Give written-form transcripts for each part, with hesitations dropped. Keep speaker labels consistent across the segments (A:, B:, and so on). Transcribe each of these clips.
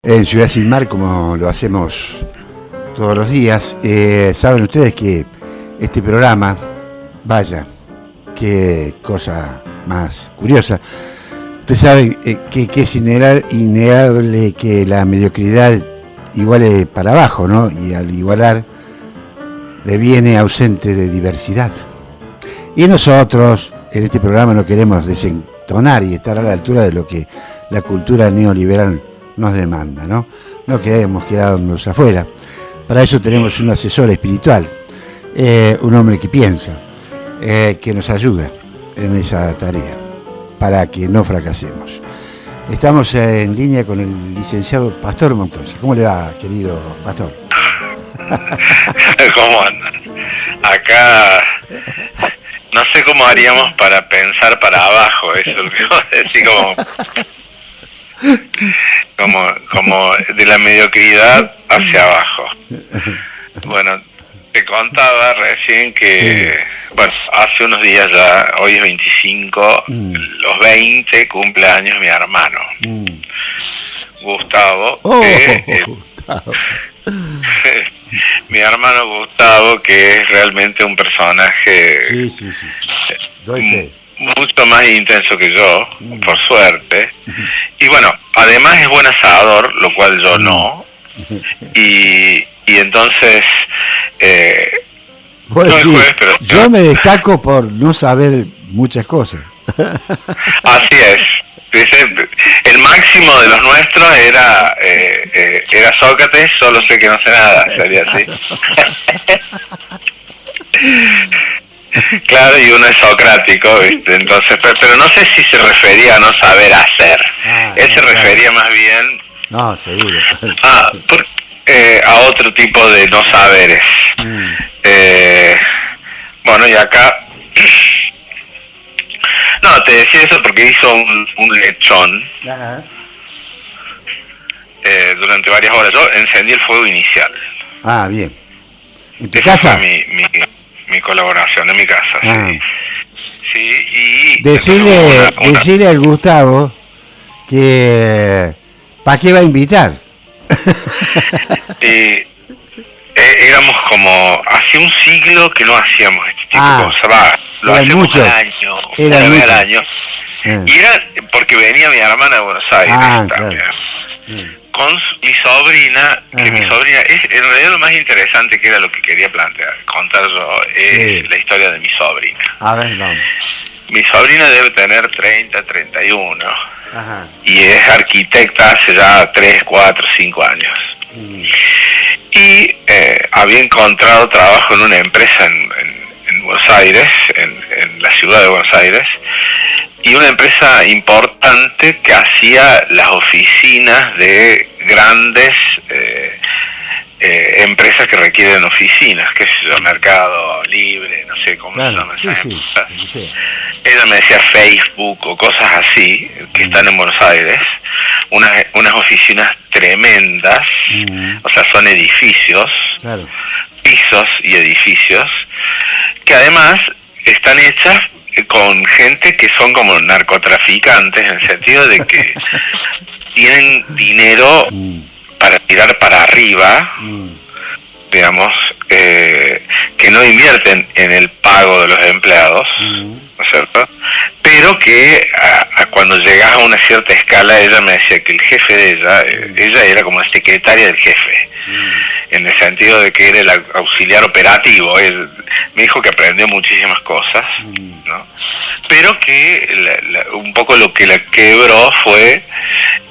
A: En Ciudad Sin Mar, como lo hacemos todos los días. Saben ustedes que este programa, vaya, qué cosa más curiosa. Ustedes saben que es innegable que la mediocridad iguale para abajo, ¿no? Y al igualar deviene ausente de diversidad. Y nosotros en este programa no queremos desentonar y estar a la altura de lo que la cultura neoliberal nos demanda, ¿no? No queremos quedarnos afuera. Para eso tenemos un asesor espiritual, un hombre que piensa, que nos ayuda en esa tarea, para que no fracasemos. Estamos en línea con el licenciado Pastor Montoya. ¿Cómo le va, querido Pastor?
B: ¿Cómo andan? Acá no sé cómo haríamos para pensar para abajo, eso lo que vos decís, como de la mediocridad hacia abajo. Bueno, te contaba recién que, bueno, hace unos días ya, hoy es 25, los 20 cumpleaños mi hermano, Gustavo,
A: Gustavo.
B: Mi hermano Gustavo, que es realmente un personaje mucho más intenso que yo, por suerte. Y bueno, además es buen asador, lo cual yo no. Y entonces,
A: bueno, sí, pero yo me destaco por no saber muchas cosas.
B: Así es. El máximo de los nuestros era Sócrates, solo sé que no sé nada, sería así. Claro, y uno es socrático, ¿viste? Entonces, pero no sé si se refería a no saber hacer. Él se refería más bien
A: seguro.
B: A otro tipo de no saberes. Bueno, y acá no, te decía eso porque hizo un lechón. Durante varias horas. Yo encendí el fuego inicial.
A: Ah, bien. ¿En tu
B: Esa
A: casa?
B: fue mi colaboración en mi casa. Sí, y
A: decirle al Gustavo que ¿para qué va a invitar?
B: Éramos como hace un siglo que no hacíamos este tipo de cosas. Lo hacemos al año, una vez al año. Y era porque venía mi hermana de Buenos Aires también. Claro. Con mi sobrina, que mi sobrina es en realidad lo más interesante, que era lo que quería contar yo, es la historia de mi sobrina.
A: A ver, vamos.
B: Mi sobrina debe tener 30, 31. Y es arquitecta hace ya 3, 4, 5 años. Y había encontrado trabajo en una empresa en Buenos Aires, en la ciudad de Buenos Aires, y una empresa importante que hacía las oficinas de grandes empresas que requieren oficinas, qué sé yo, Mercado Libre, no sé cómo se llama esa empresa. Ella me decía Facebook o cosas así, que están en Buenos Aires, unas oficinas tremendas, o sea, son edificios, pisos y edificios, que además están hechas con gente que son como narcotraficantes, en el sentido de que tienen dinero para tirar para arriba, digamos, que no invierten en el pago de los empleados, ¿no es cierto? Pero que cuando llegas a una cierta escala, ella me decía que el jefe de ella era como la secretaria del jefe, en el sentido de que era el auxiliar operativo. Él me dijo que aprendió muchísimas cosas, ¿no? Pero que un poco lo que la quebró fue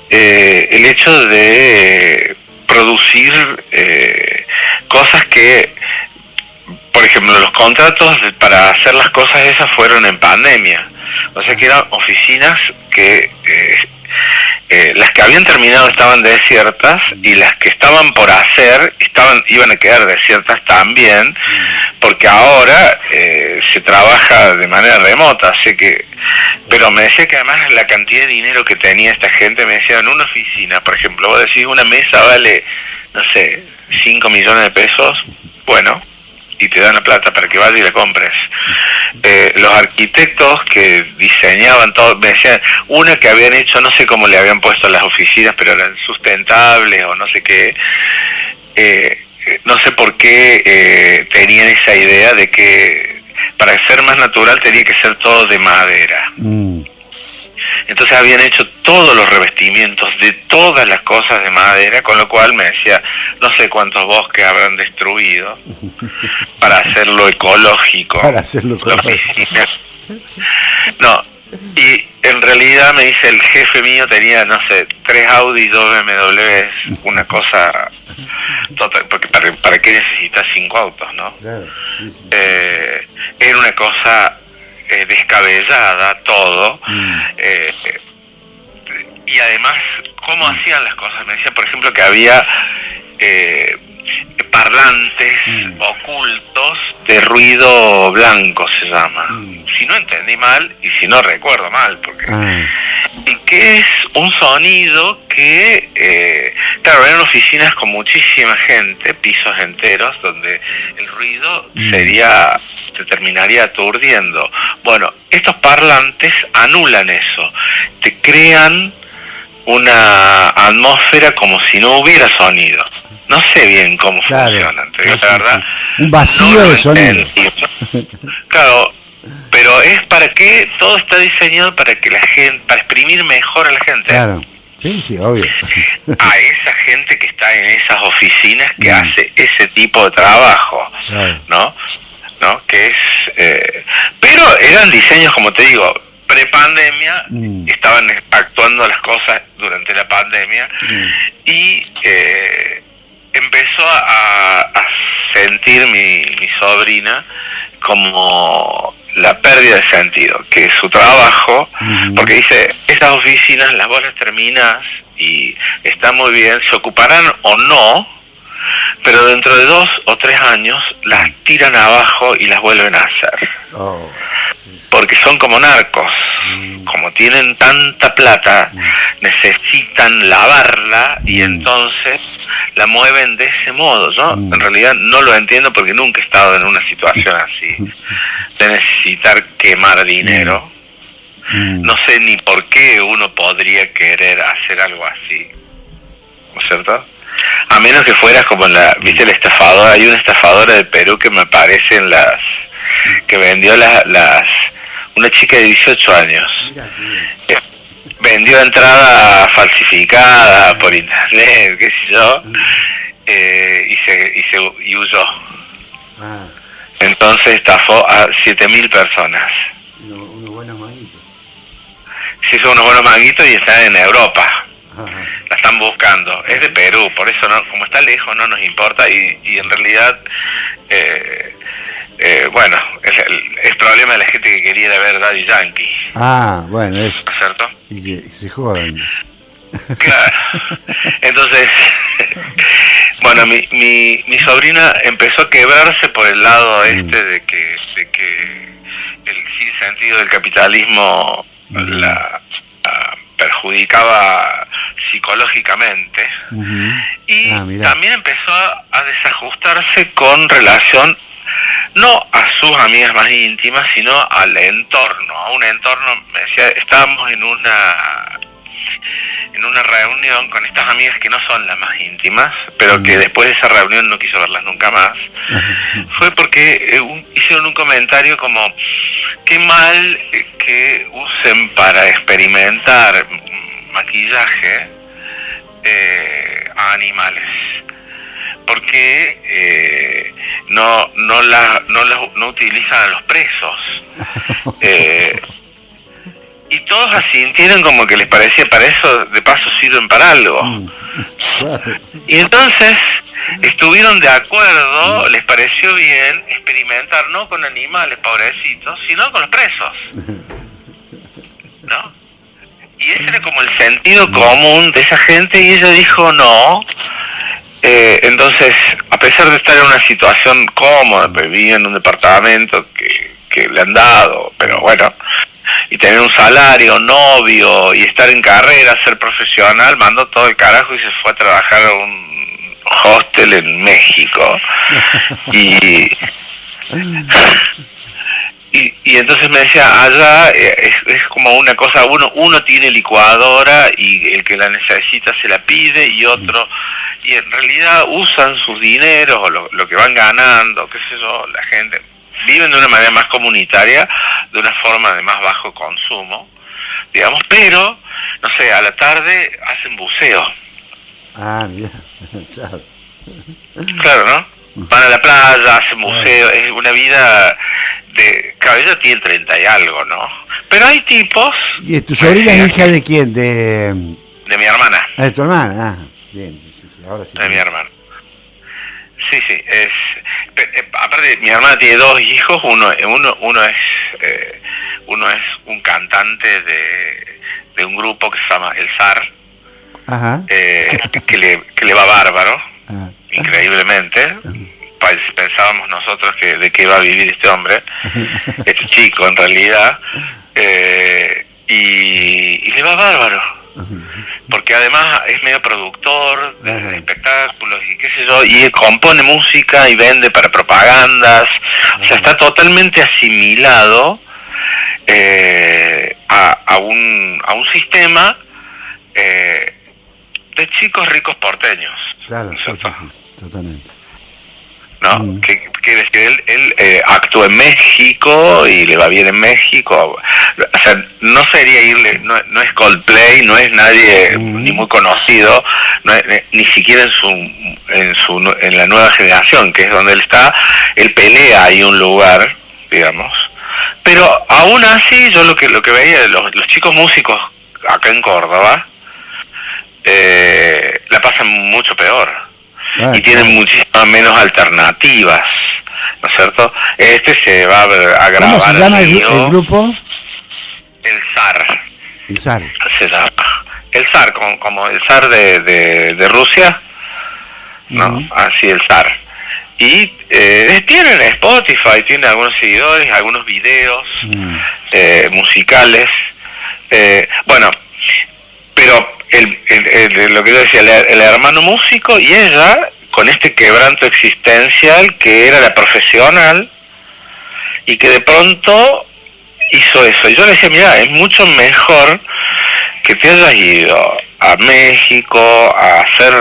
B: el hecho de producir cosas que, por ejemplo, los contratos para hacer las cosas esas fueron en pandemia. O sea que eran oficinas que las que habían terminado estaban desiertas, y las que estaban por hacer iban a quedar desiertas también, porque ahora se trabaja de manera remota, así que, pero me decía que además la cantidad de dinero que tenía esta gente, me decía, en una oficina, por ejemplo, vos decís una mesa vale, no sé, 5 millones de pesos, bueno, y te dan la plata para que vayas y la compres. Los arquitectos que diseñaban todo, me decían, una que habían hecho, no sé cómo le habían puesto las oficinas, pero eran sustentables o no sé qué, no sé por qué tenían esa idea de que para ser más natural tenía que ser todo de madera. Entonces habían hecho todos los revestimientos de todas las cosas de madera, con lo cual me decía, no sé cuántos bosques habrán destruido para hacerlo ecológico.
A: Para hacerlo ecológico.
B: No, y en realidad me dice, el jefe mío tenía, no sé, 3 Audi y 2 BMW, una cosa total, porque ¿para qué necesitas 5 autos, no? Claro, sí, sí. Era una cosa descabellada todo, y además cómo hacían las cosas. Me decía, por ejemplo, que había parlantes ocultos de ruido blanco, se llama, si no entendí mal y si no recuerdo mal, porque y que es un sonido que claro, eran oficinas con muchísima gente, pisos enteros, donde el ruido te terminaría aturdiendo. Bueno, estos parlantes anulan eso, te crean una atmósfera como si no hubiera sonido. No sé bien cómo funcionan, te digo la verdad.
A: Un vacío de sonido.
B: Claro, pero es para que todo está diseñado para que la gente, para exprimir mejor a la gente.
A: Claro, sí, sí, obvio.
B: A esa gente que está en esas oficinas que hace ese tipo de trabajo, claro. ¿No? Que es, pero eran diseños, como te digo, pre-pandemia, estaban actuando las cosas durante la pandemia, y empezó a sentir mi sobrina como la pérdida de sentido, que su trabajo, porque dice, esas oficinas las vos las terminás y está muy bien, se ocuparán o no, pero dentro de 2 o 3 años las tiran abajo y las vuelven a hacer. Porque son como narcos, como tienen tanta plata, necesitan lavarla y entonces la mueven de ese modo. Yo en realidad no lo entiendo porque nunca he estado en una situación así, de necesitar quemar dinero. No sé ni por qué uno podría querer hacer algo así, ¿no es cierto? A menos que fueras como ¿viste el estafador? Hay una estafadora de Perú que me aparece en que vendió una chica de 18 años. Vendió entrada falsificada por internet, qué sé yo, y huyó. Entonces estafó a 7.000 personas.
A: Unos buenos manguitos.
B: Sí, son unos buenos manguitos y están en Europa. La están buscando. Es de Perú, por eso como está lejos no nos importa, y en realidad bueno, es problema de la gente que quería ver Daddy Yankee.
A: Bueno, es
B: ¿cierto?
A: Y que se jodan.
B: Claro. Entonces, bueno, mi sobrina empezó a quebrarse por el lado de que el sinsentido del capitalismo la perjudicaba psicológicamente, y también empezó a desajustarse con relación no a sus amigas más íntimas, sino al entorno, a un entorno. Me decía, estábamos en una reunión con estas amigas que no son las más íntimas, pero que después de esa reunión no quiso verlas nunca más. Fue porque hicieron un comentario como, qué mal que usen para experimentar maquillaje a animales, porque no utilizan a los presos. Y todos asintieron como que les parecía, para eso de paso sirven para algo. Y entonces estuvieron de acuerdo, les pareció bien experimentar no con animales pobrecitos, sino con los presos, ¿no? Y ese era como el sentido común de esa gente, y ella dijo no. Entonces, a pesar de estar en una situación cómoda, vivía en un departamento que le han dado, pero bueno, y tener un salario, novio, y estar en carrera, ser profesional, mandó todo el carajo y se fue a trabajar a un hostel en México. Y Y entonces me decía, allá es como una cosa, uno tiene licuadora y el que la necesita se la pide y otro, y en realidad usan sus dineros o lo que van ganando, qué sé yo, la gente, viven de una manera más comunitaria, de una forma de más bajo consumo, digamos, pero, no sé, a la tarde hacen buceo.
A: Ah, mira, claro.
B: Claro, ¿no? Van a la playa, hacen buceo, es una vida de... Cabello tiene 30 y algo, ¿no? Pero hay tipos...
A: ¿Y tu sobrina es hija de quién?
B: De mi hermana.
A: Ah, de tu hermana, bien, sí, ahora sí.
B: De mi hermana. Sí, aparte, mi hermana tiene 2 hijos, uno es un cantante de un grupo que se llama El Zar,
A: Ajá.
B: que le va bárbaro, increíblemente. Pensábamos nosotros de qué iba a vivir este hombre, este chico en realidad, y le va bárbaro, porque además es medio productor de espectáculos y qué sé yo, y compone música y vende para propagandas, o sea, está totalmente asimilado a un sistema de chicos ricos porteños.
A: Claro, sí, totalmente.
B: ¿No? Que él actúa en México y le va bien en México, o sea, no sería irle, no es Coldplay, no es nadie ni muy conocido, ni siquiera en la nueva generación, que es donde él está, él pelea ahí un lugar, digamos, pero aún así yo lo que veía de los chicos músicos acá en Córdoba la pasan mucho peor. Y tienen muchísimas menos alternativas, ¿no es cierto? Se va a grabar.
A: ¿Cómo se llama el grupo?
B: El Zar.
A: El Zar.
B: Se llama. El Zar, como el Zar de Rusia, ¿no? Así el Zar. Y tienen Spotify, tienen algunos seguidores, algunos videos musicales. Bueno, pero lo que yo decía, el hermano músico y ella con este quebranto existencial, que era la profesional y que de pronto hizo eso. Y yo le decía, mira, es mucho mejor que te hayas ido a México a hacer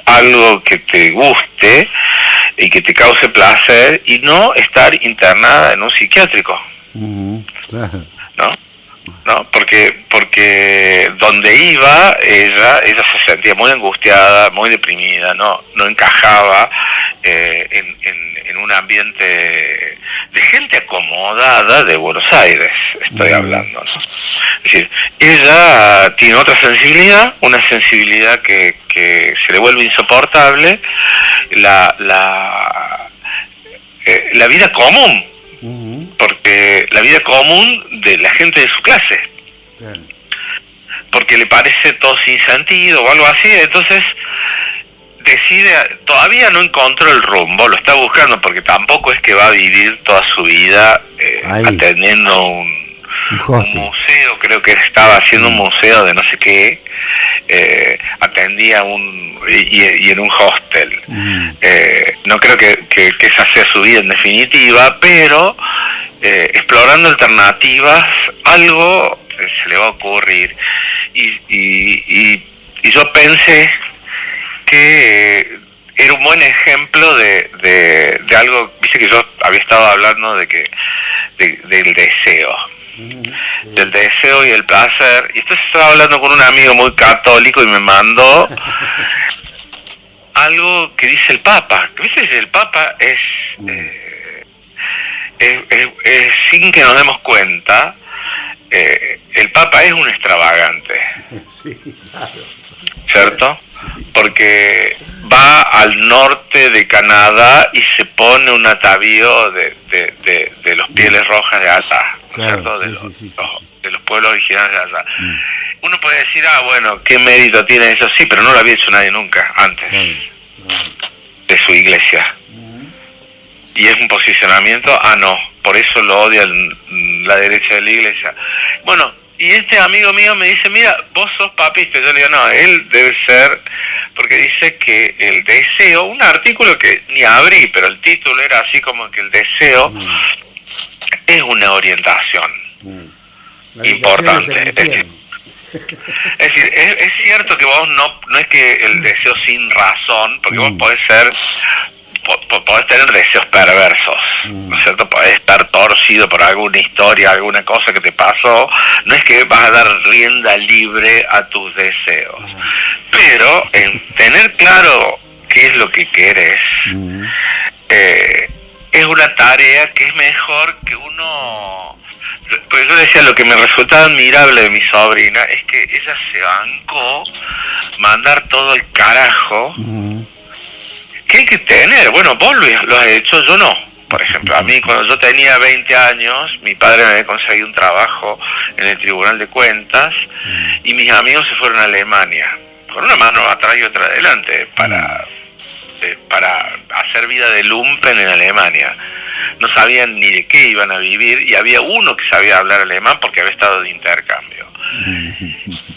B: algo que te guste y que te cause placer y no estar internada en un psiquiátrico.
A: Claro.
B: ¿No? Porque donde iba ella se sentía muy angustiada, muy deprimida, no encajaba en un ambiente de gente acomodada de Buenos Aires, estoy hablando, ¿no? Es decir, ella tiene otra sensibilidad, una sensibilidad que se le vuelve insoportable, la vida común, porque la vida común de la gente de su clase, porque le parece todo sin sentido o algo así, entonces decide, todavía no encontró el rumbo, lo está buscando, porque tampoco es que va a vivir toda su vida atendiendo un museo, creo que estaba haciendo un museo de no sé qué, atendía y en un hostel. No creo que esa sea su vida en definitiva, pero explorando alternativas, algo se le va a ocurrir. Y yo pensé que era un buen ejemplo de algo, viste que yo había estado hablando del deseo. Del deseo y el placer, y entonces estaba hablando con un amigo muy católico y me mandó algo que dice el Papa. ¿Viste? El Papa es sin que nos demos cuenta, el Papa es un extravagante.
A: Sí, claro.
B: ¿Cierto? Porque va al norte de Canadá y se pone un atavío de los pieles rojas de allá, ¿cierto? De los pueblos originales de allá. Uno puede decir, bueno, ¿qué mérito tiene eso? Sí, pero no lo había hecho nadie nunca antes de su iglesia. Y es un posicionamiento, no, por eso lo odia la derecha de la iglesia. Bueno, Y este amigo mío me dice, mira, vos sos papista. Yo le digo, no, él debe ser, porque dice que el deseo, un artículo que ni abrí, pero el título era así como que el deseo es una orientación importante. Es decir, es cierto que vos no es que el deseo sin razón, porque vos podés tener deseos perversos, ¿no es cierto? Podés estar torcido por alguna historia, alguna cosa que te pasó. No es que vas a dar rienda libre a tus deseos, pero en tener claro qué es lo que querés, es una tarea que es mejor que uno. Pues yo decía, lo que me resultaba admirable de mi sobrina es que ella se bancó mandar todo el carajo que hay que tener. Bueno, vos lo has hecho, yo no. Por ejemplo, a mí cuando yo tenía 20 años, mi padre me había conseguido un trabajo en el Tribunal de Cuentas y mis amigos se fueron a Alemania, con una mano atrás y otra adelante, para hacer vida de lumpen en Alemania. No sabían ni de qué iban a vivir y había uno que sabía hablar alemán porque había estado de intercambio.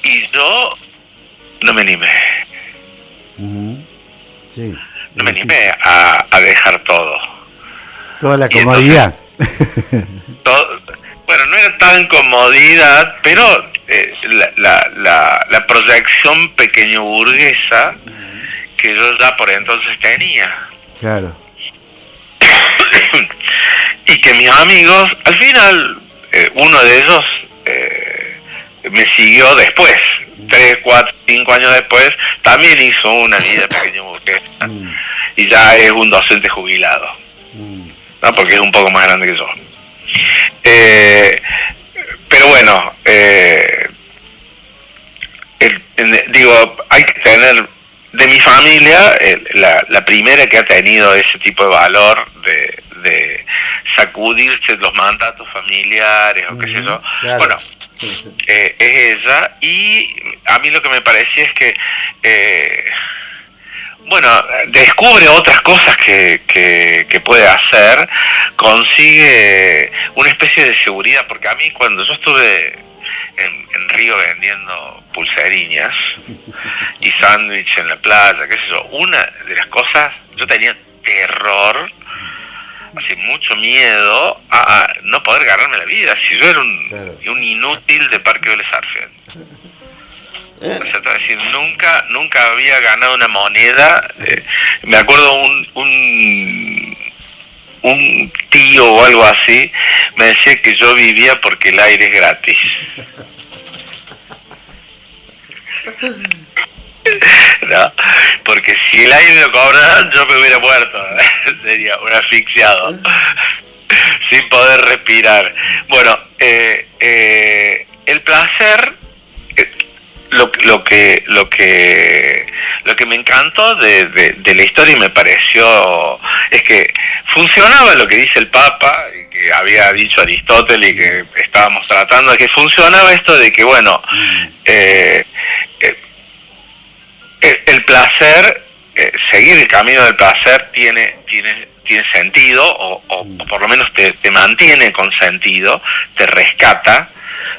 B: Y yo no me animé.
A: Sí.
B: No me animé a dejar todo.
A: Toda la comodidad.
B: Entonces, bueno, no era tan comodidad, pero la proyección pequeño burguesa que yo ya por entonces tenía.
A: Claro.
B: Y que mis amigos, al final, uno de ellos me siguió después, 3, 4, 5 años después, también hizo una vida pequeño burguesa y ya es un docente jubilado, ¿no? Porque es un poco más grande que yo. Pero bueno, digo, hay que tener, de mi familia, la primera que ha tenido ese tipo de valor de sacudirse los mandatos familiares o qué sé yo, claro. Bueno, es ella. Y a mí lo que me parecía es que bueno, descubre otras cosas que puede hacer, consigue una especie de seguridad, porque a mí cuando yo estuve en Río vendiendo pulseriñas y sándwich en la playa, qué sé yo, una de las cosas, yo tenía terror, así mucho miedo a no poder ganarme la vida, si yo era un inútil de Parque Vélez Sarsfield. O sea, es decir, nunca había ganado una moneda. Me acuerdo un tío o algo así me decía que yo vivía porque el aire es gratis. No, porque si el aire lo cobraran yo me hubiera muerto. Sería un asfixiado sin poder respirar. Bueno, el placer, lo que me encantó de la historia y me pareció es que funcionaba lo que dice el Papa y que había dicho Aristóteles y que estábamos tratando, que funcionaba esto de que bueno, el placer, seguir el camino del placer tiene sentido, o por lo menos te mantiene con sentido, te rescata,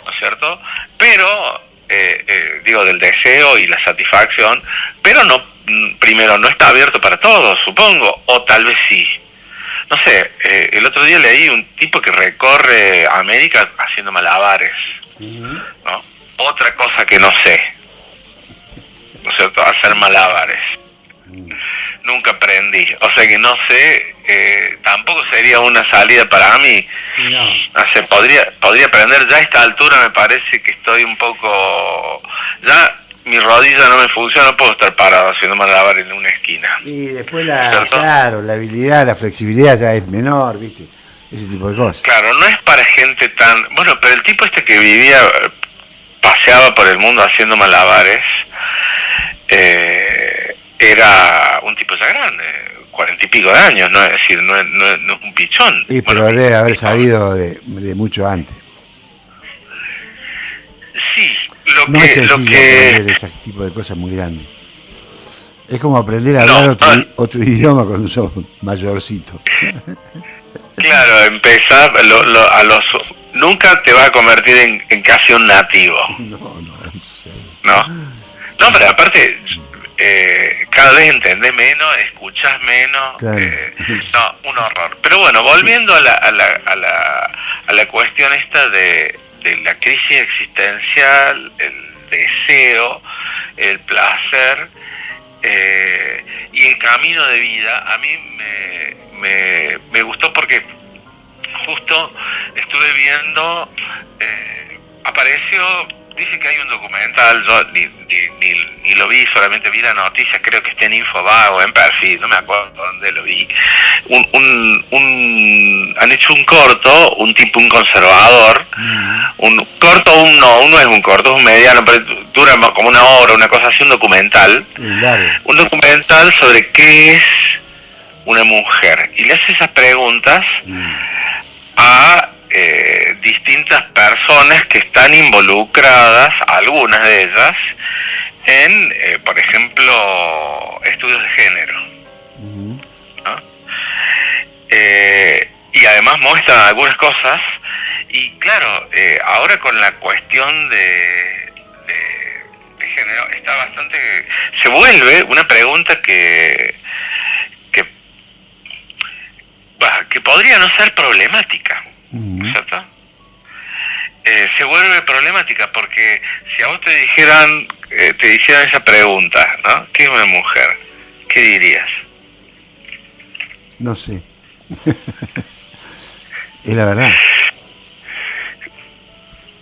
B: ¿no es cierto? Pero digo, del deseo y la satisfacción, pero no, primero, no está abierto para todos, supongo, o tal vez sí. No sé, el otro día leí un tipo que recorre América haciendo malabares, ¿no? Otra cosa que no sé, ¿no es cierto? Hacer malabares. Nunca aprendí, o sea que no sé, tampoco sería una salida para mí. No sé, podría aprender. Ya a esta altura me parece que estoy un poco, ya mi rodilla no me funciona, no puedo estar parado haciendo malabar en una esquina.
A: Y después claro, la habilidad, la flexibilidad ya es menor, ¿viste? Ese tipo de cosas.
B: Claro, no es para gente tan, bueno, pero el tipo este que vivía, paseaba por el mundo haciendo malabares, era un tipo ya grande, 40 y pico de años, ¿no? Es decir, no es un pichón.
A: Sí, pero bueno, debe haber sabido de mucho antes.
B: Sí,
A: no es sencillo aprender ese tipo de cosas muy grandes. Es como aprender a hablar otro idioma cuando sos mayorcito.
B: Claro, empezar a los nunca te va a convertir en casi un nativo. No, pero aparte, cada vez entendés menos, escuchas menos,
A: claro.
B: No, un horror. Pero bueno, volviendo a la cuestión esta de la crisis existencial, el deseo, el placer y el camino de vida, a mí me gustó porque justo estuve viendo, apareció, dice que hay un documental, yo ni lo vi, solamente vi la noticia, creo que está en Infobae o en Perfil, no me acuerdo dónde lo vi. Han hecho un corto, un conservador, un corto, no es un corto, es un mediano, pero dura como una hora, una cosa así, un documental. Un documental sobre qué es una mujer. Y le hace esas preguntas a distintas personas que están involucradas, algunas de ellas, en, por ejemplo, estudios de género. ¿No? Y además muestran algunas cosas, y claro, ahora con la cuestión de género está bastante, se vuelve una pregunta que podría no ser problemática, ¿cierto? Se vuelve problemática porque si a vos te hicieran esa pregunta, ¿no? ¿Qué es una mujer? ¿Qué dirías?
A: No sé. Es la verdad.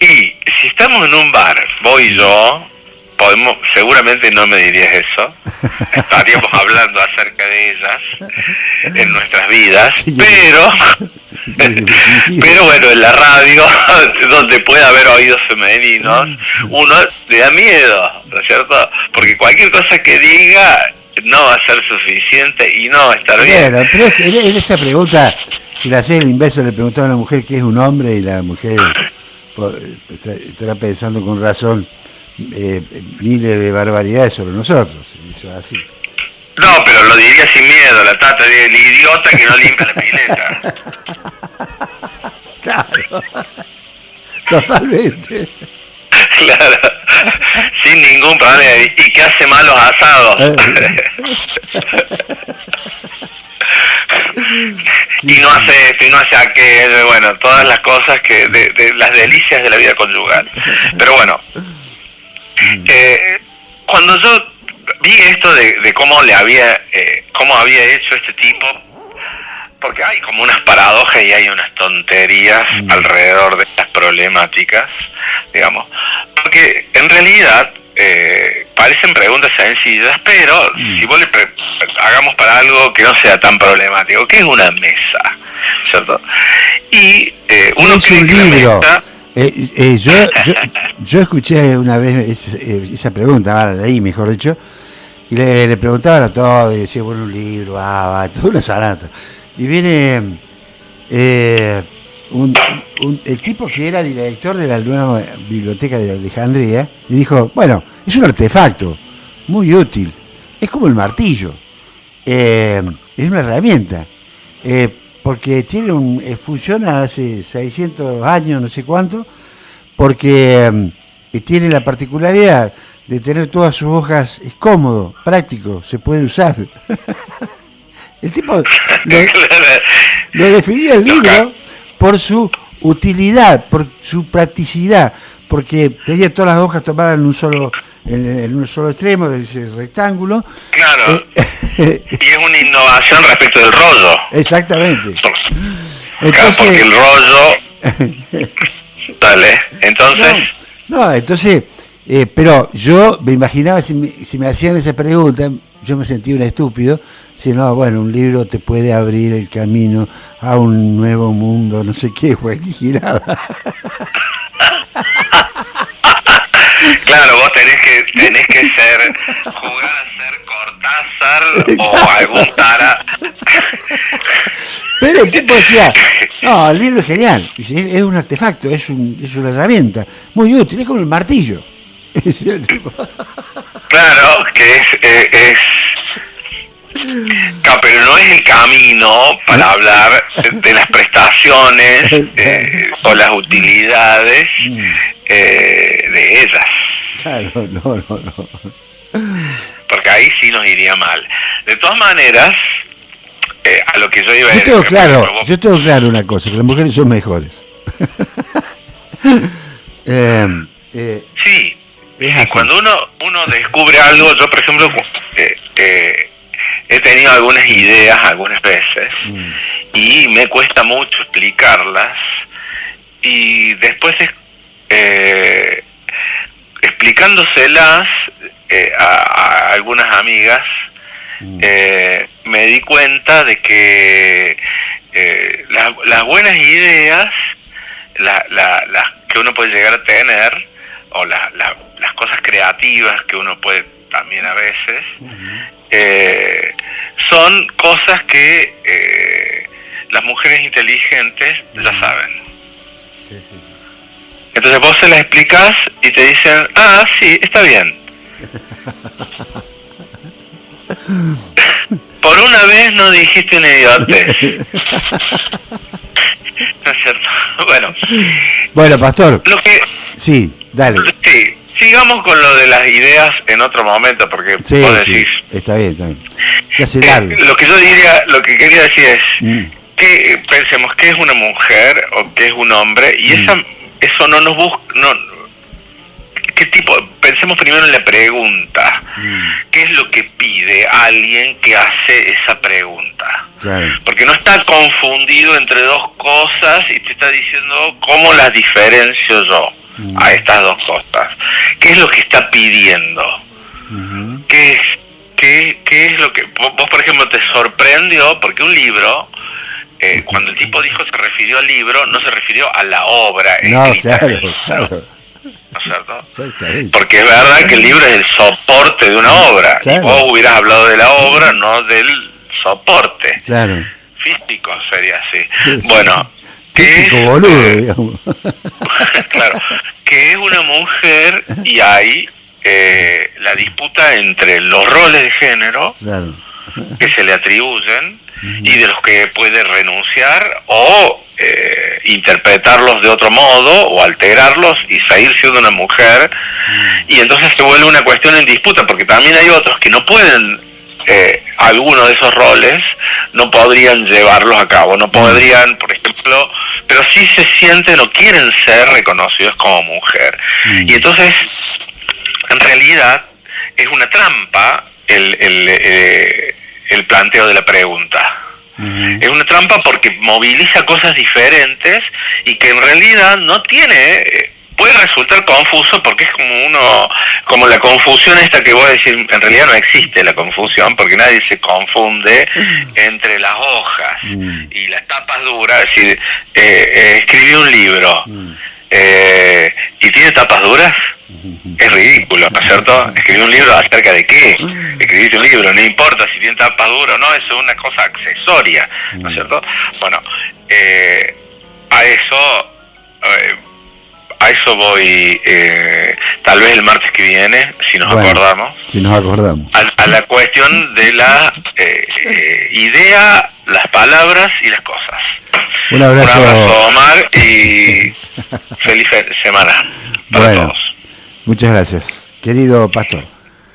A: Y
B: si estamos en un bar, vos y yo, seguramente no me dirías eso, estaríamos hablando acerca de ellas en nuestras vidas, pero bueno, en la radio, donde puede haber oídos femeninos, uno le da miedo, ¿no es cierto? Porque cualquier cosa que diga no va a ser suficiente y no va a estar bien.
A: Pero es que en esa pregunta, si la haces el inverso, le preguntaba a la mujer qué es un hombre, y la mujer estará pensando con razón miles de barbaridades sobre nosotros. Eso es así.
B: No, pero lo diría sin miedo, la tata del idiota que no limpia la pileta.
A: Claro, totalmente.
B: Claro, sin ningún problema. Y que hace malos asados. Y no hace esto y no hace aquello, bueno, todas las cosas que de las delicias de la vida conyugal. Pero bueno, cuando yo vi esto de cómo cómo había hecho este tipo, porque hay como unas paradojas y hay unas tonterías alrededor de estas problemáticas, digamos, porque en realidad parecen preguntas sencillas, pero si vos hagamos para algo que no sea tan problemático, ¿qué es una mesa? ¿Cierto? Y uno
A: es
B: cree
A: un
B: que
A: libro.
B: la mesa...
A: yo escuché una vez esa pregunta, ahora la leí, mejor dicho, y le preguntaban a todos, y decía, bueno, un libro, va, toda una sanata. Y viene el tipo que era director de la nueva biblioteca de Alejandría, y dijo, bueno, es un artefacto muy útil, es como el martillo, es una herramienta, porque funciona hace 600 años, no sé cuánto, porque tiene la particularidad de tener todas sus hojas, es cómodo, práctico, se puede usar. El tipo lo definía el libro por su utilidad, por su practicidad, porque tenía todas las hojas tomadas en un solo extremo de ese rectángulo.
B: Claro. Y es una innovación respecto del rollo.
A: Exactamente.
B: Entonces, porque el rollo... Dale, entonces...
A: No, entonces... pero yo me imaginaba, si me hacían esa pregunta, yo me sentía un estúpido. Si no, bueno, un libro te puede abrir el camino a un nuevo mundo, no sé qué, girada.
B: Claro, vos tenés que jugar a ser Cortázar o algún tara.
A: Pero el tipo decía, no, el libro es genial, es un artefacto, es una herramienta muy útil, es como el martillo. Claro,
B: que es pero no es el camino para hablar de las prestaciones o las utilidades de ellas.
A: Claro, no.
B: Porque ahí sí nos iría mal. De todas maneras, a lo que yo iba a decir...
A: Yo tengo claro una cosa, que las mujeres son mejores.
B: Sí, cuando uno descubre algo, yo por ejemplo he tenido algunas ideas algunas veces y me cuesta mucho explicarlas, y después explicándoselas a algunas amigas me di cuenta de que las buenas ideas, las que uno puede llegar a tener, o las cosas creativas que uno puede también a veces, son cosas que las mujeres inteligentes ya saben. Entonces vos se las explicás y te dicen, sí, está bien. Por una vez no dijiste una idiotez. ¿No es cierto?
A: Bueno, pastor. Sí, dale.
B: Sí, sigamos con lo de las ideas en otro momento, porque vos decís...
A: Sí, está bien. Ya se largo.
B: Lo que quería decir es que pensemos qué es una mujer o qué es un hombre, y eso no nos busca... ¿Qué tipo? Pensemos primero en la pregunta. ¿Qué es lo que pide alguien que hace esa pregunta? Claro. Porque no está confundido entre dos cosas y te está diciendo cómo las diferencio yo a estas dos cosas. ¿Qué es lo que está pidiendo? ¿Qué es lo que... Vos, por ejemplo, te sorprendió porque un libro... cuando el tipo dijo se refirió al libro, no se refirió a la obra escrita. Claro. ¿No es cierto? Porque es verdad que el libro es el soporte de una obra. Claro. Y vos hubieras hablado de la obra, no del soporte. Claro. Físico sería así. Sí. Bueno,
A: físico boludo, digamos.
B: Claro. Que es una mujer y hay la disputa entre los roles de género que se le atribuyen y de los que puede renunciar o interpretarlos de otro modo o alterarlos y seguir siendo una mujer, y entonces se vuelve una cuestión en disputa, porque también hay otros que no pueden, algunos de esos roles no podrían llevarlos a cabo, no podrían, por ejemplo, pero sí se sienten o quieren ser reconocidos como mujer, y entonces en realidad es una trampa el planteo de la pregunta. Es una trampa porque moviliza cosas diferentes y que en realidad no tiene, puede resultar confuso, porque es como la confusión esta que voy a decir, en realidad no existe la confusión, porque nadie se confunde entre las hojas y las tapas duras. Es decir, escribí un libro y tiene tapas duras. Es ridículo, ¿no es cierto? Escribí un libro acerca de qué. Escribiste un libro, no importa si tiene tapa dura o no, eso es una cosa accesoria, ¿no es cierto? Bueno, a eso voy, tal vez el martes que viene, si nos acordamos.
A: Si nos acordamos.
B: A la cuestión de la idea, las palabras y las cosas.
A: Un abrazo,
B: Omar, y feliz semana para todos.
A: Muchas gracias, querido pastor.